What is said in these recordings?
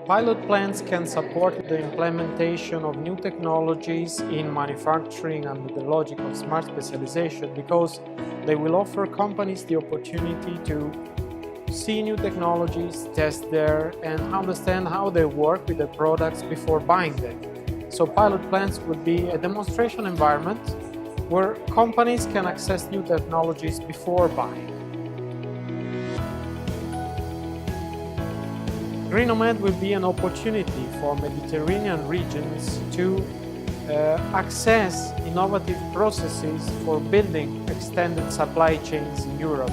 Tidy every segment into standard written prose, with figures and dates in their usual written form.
Pilot plants can support the implementation of new technologies in manufacturing under the logic of smart specialization because they will offer companies the opportunity to see new technologies, test them, and understand how they work with the products before buying them. So pilot plants would be a demonstration environment where companies can access new technologies before buying. Greenomed will be an opportunity for Mediterranean regions to access innovative processes for building extended supply chains in Europe.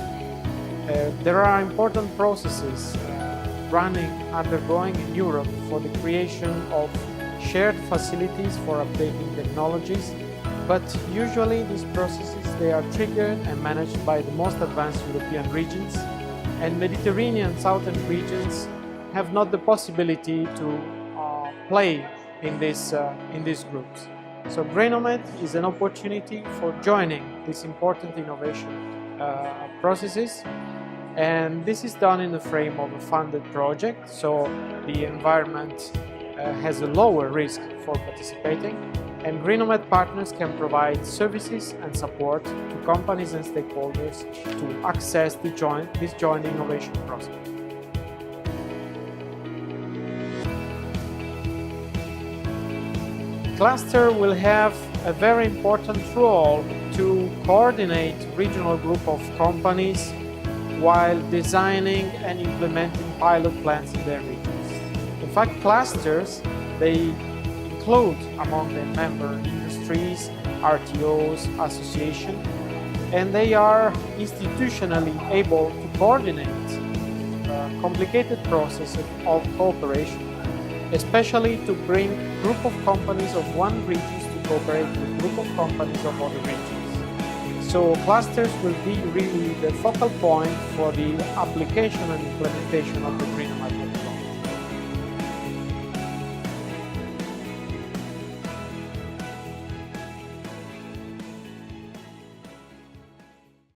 There are important processes undergoing in Europe for the creation of shared facilities for updating technologies, but usually these processes they are triggered and managed by the most advanced European regions, and Mediterranean southern regions have not the possibility to play in these groups. So Greenomed is an opportunity for joining these important innovation processes, and this is done in the frame of a funded project, so the environment has a lower risk for participating, and Greenomed partners can provide services and support to companies and stakeholders to access this joint innovation process. Cluster will have a very important role to coordinate regional group of companies while designing and implementing pilot plants in their regions. In fact, clusters, they include among their member industries, RTOs, associations, and they are institutionally able to coordinate a complicated process of cooperation, especially to bring group of companies of one region to cooperate with group of companies of other regions. So clusters will be really the focal point for the application and implementation of the